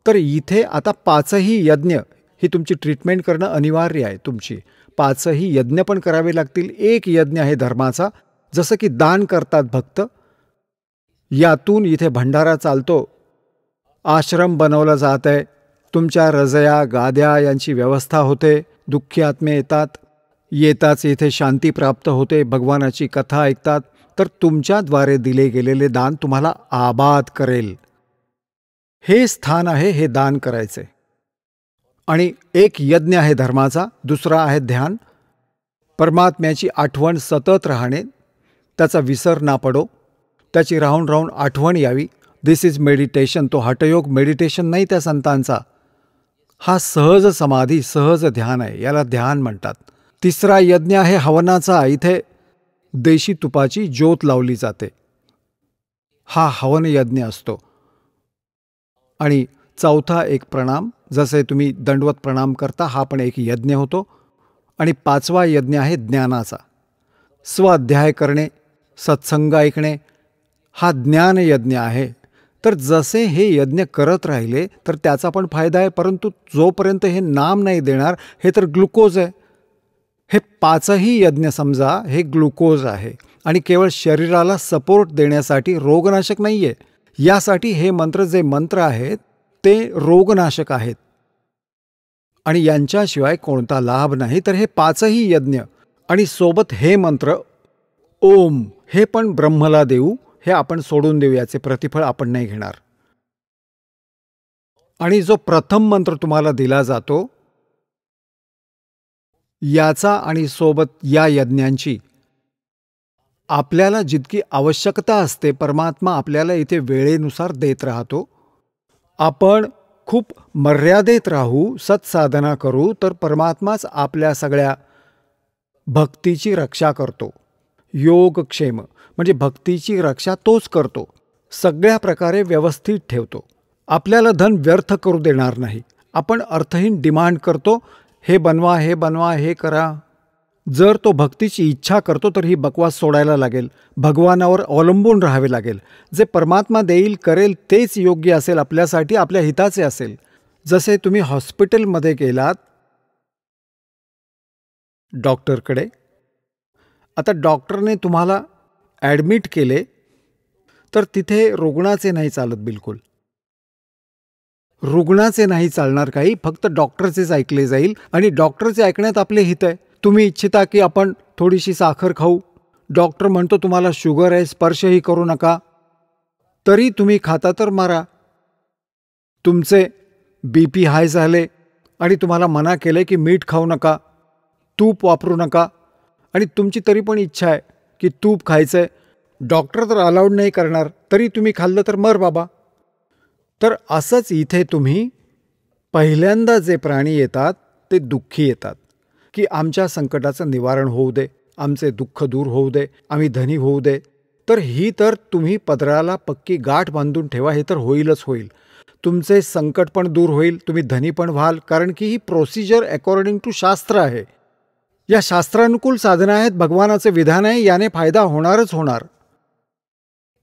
तर इथे आता 5ही यज्ञ ही तुमची ट्रीटमेंट करणं अनिवार्य आहे. तुमची 5ही यज्ञ पण करावे लागतील. एक यज्ञ आहे धर्माचा, जसं की दान करतात भक्त, यातून इथे भंडारा चालतो. आश्रम बनवला जात आहे. तुमच्या रजया गाद्या यांची व्यवस्था होते. दुःखी आत्मे येताच इथे शांती प्राप्त होते. भगवानाची कथा ऐकतात. तर तुमच्याद्वारे दिले गेलेले दान तुम्हाला आबाद करेल. हे स्थान आहे हे दान करायचे. आणि एक यज्ञ आहे धर्माचा, दुसरा आहे ध्यान. परमात्म्याची आठवण सतत राहणे, त्याचा विसर ना पडो, त्याची राहून राहून आठवण यावी. दिस इज मेडिटेशन. तो हठयोग मेडिटेशन नाही त्या संतांचा. हा सहज समाधी, सहज ध्यान आहे. याला ध्यान म्हणतात. तिसरा यज्ञ आहे हवनाचा. इथे देशी तुपाची ज्योत लावली जाते. हा हवन यज्ञ असतो. आणि चौथा एक प्रणाम, जसे तुम्ही दंडवत प्रणाम करता, हा पण एक यज्ञ होतो. आणि 5वा यज्ञ आहे ज्ञानाचा. स्वाध्याय करणे, सत्संग ऐकणे, हा ज्ञान यज्ञ आहे. तर जसे हे यज्ञ करत राहिले तर त्याचा पण फायदा आहे. परंतु जोपर्यंत हे नाम नाही देणार, हे तर ग्लुकोज आहे. हे 5ही यज्ञ समजा हे ग्लुकोज आहे. आणि केवळ शरीराला सपोर्ट देण्यासाठी, रोगनाशक नाही आहे. यासाठी हे मंत्र, जे मंत्र आहेत ते रोगनाशक आहेत. आणि यांच्याशिवाय कोणता लाभ नाही. तर हे 5ही यज्ञ आणि सोबत हे मंत्र ओम, हे पण ब्रह्मला देऊ, हे आपण सोडून देऊ. याचे प्रतिफळ आपण नाही घेणार. आणि जो प्रथम मंत्र तुम्हाला दिला जातो, याचा आणि सोबत या यज्ञांची आपल्याला जितकी आवश्यकता असते, परमात्मा आपल्याला इथे वेळेनुसार देत राहतो. आपण खूप मर्यादेत राहू, सत्साधना करू, तर परमात्माच आपल्या सगळ्या भक्तीची रक्षा करतो. योगक्षेम म्हणजे भक्तीची रक्षा तोच करतो. सगळ्या प्रकारे व्यवस्थित ठेवतो. आपल्याला धन व्यर्थ करू देणार नाही. आपण अर्थहीन डिमांड करतो, हे बनवा, हे बनवा, हे करा. जर तो भक्तीची इच्छा करतो तर ही बकवास सोडायला लागेल. भगवानावर अवलंबून राहावे लागेल. जे परमात्मा देईल, करेल तेच योग्य असेल आपल्यासाठी, आपल्या हिताचे असेल. जसे तुम्ही हॉस्पिटलमध्ये गेलात डॉक्टरकडे, आता डॉक्टरने तुम्हाला ॲडमिट केले, तर तिथे रुग्णाचे नाही चालत बिलकुल. रुग्णाचे नाही चालणार काही, फक्त डॉक्टरचेच ऐकले जाईल. आणि डॉक्टरचे ऐकण्यात आपले हित आहे. तुम्ही इच्छिता की आपण थोडीशी साखर खाऊ, डॉक्टर म्हणतो तुम्हाला शुगर आहे, स्पर्शही करू नका, तरी तुम्ही खाता तर मारा. तुमचे BP हाय झाले आणि तुम्हाला मना केले की मीठ खाऊ नका, तूप वापरू नका, आणि तुमची तरी पण इच्छा आहे की तूप खायचं आहे. डॉक्टर तर अलाउड नाही करणार, तरी तुम्ही खाल्लं तर मर बाबा. तर असंच इथे तुम्ही पहिल्यांदा जे प्राणी येतात ते दुःखी येतात की आमच्या संकटाचं निवारण होऊ दे, आमचे दुःख दूर होऊ दे, आम्ही धनी होऊ दे. तर ही तर तुम्ही पदराला पक्की गाठ बांधून ठेवा, हे तर होईलच होईल. तुमचे संकट पण दूर होईल, तुम्ही धनी पण व्हाल. कारण की ही प्रोसिजर अकॉर्डिंग टू शास्त्र आहे. या शास्त्रानुकूल साधना आहेत, भगवानाचे विधान आहे, याने फायदा होणारच होणार.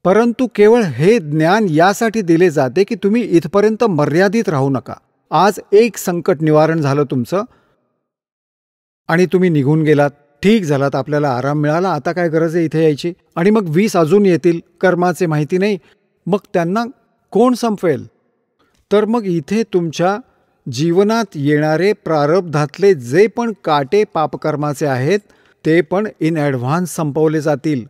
परंतु केवळ हे ज्ञान यासाठी दिले जाते की तुम्ही इथपर्यंत मर्यादित राहू नका. आज एक संकट निवारण झालं तुमचं आणि तुम्ही निघून गेलात, ठीक झालात, आपल्याला आराम मिळाला, आता काय गरज आहे इथे यायची. आणि मग 20 अजून येतील, कर्माचे माहिती नाही, मग त्यांना कोण संपवेल. तर मग इथे तुमच्या जीवनात येणारे प्रारब्धातले जे पण काटे पापकर्माचे आहेत ते पण इन ॲडव्हान्स संपवले जातील.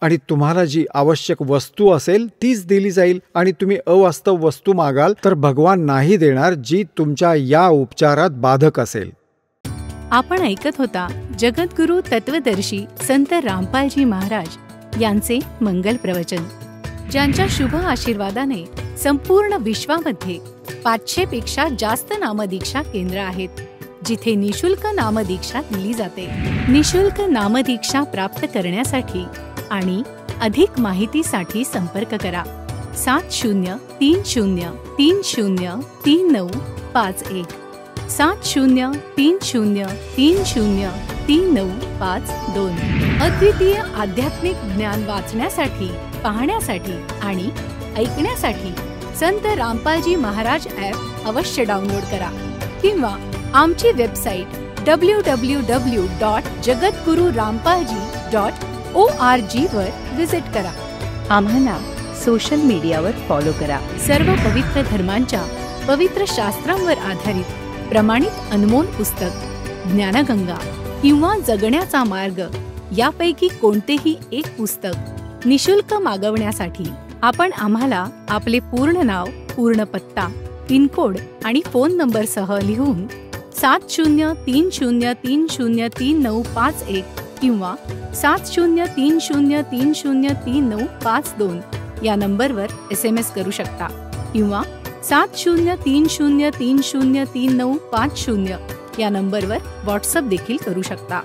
आणि तुम्हाला जी आवश्यक वस्तू असेल तीच दिली जाईल. आणि तुम्ही अवास्तव वस्तू मागाल तर भगवान नाही देणार, जी तुमच्या या उपचारात बाधक असेल. आपण ऐकत होता जगद्गुरु तत्वदर्शी संत रामपालजी महाराज यांचे मंगल प्रवचन, ज्यांच्या शुभ आशीर्वादाने संपूर्ण विश्वामध्ये 500 पेक्षा जास्त नामदीक्षा केंद्र आहेत, जिथे निशुल्क नामदीक्षा दिली जाते. निशुल्क नामदीक्षा प्राप्त करण्यासाठी आणि अधिक माहितीसाठी संपर्क करा 7030303951 7030303952. अद्वितीय आध्यात्मिक ज्ञान वाचण्यासाठी, पाहण्यासाठी आणि ऐकण्यासाठी संत रामपालजी महाराज ॲप अवश्य डाउनलोड करा किंवा आमची वेबसाईट www.jagadgururampalji.org वर विजिट करा. आम्हाला सोशल मीडियावर फॉलो करा. सर्व पवित्र धर्मांच्या पवित्र शास्त्रांवर आधारित प्रमाणित अनमोल पुस्तक ज्ञानगंगा किंवा जगण्याचा मार्ग यापैकी कोणतेही एक पुस्तक निशुल्क मागवण्यासाठी आपण आम्हाला आपले पूर्ण नाव, पूर्ण पत्ता, पिनकोड आणि फोन नंबरसह लिहून 7030303951 किंवा 7030303952 या नंबरवर SMS करू शकता किंवा 7030303950 या नंबरवर व्हॉट्सअप देखील करू शकता.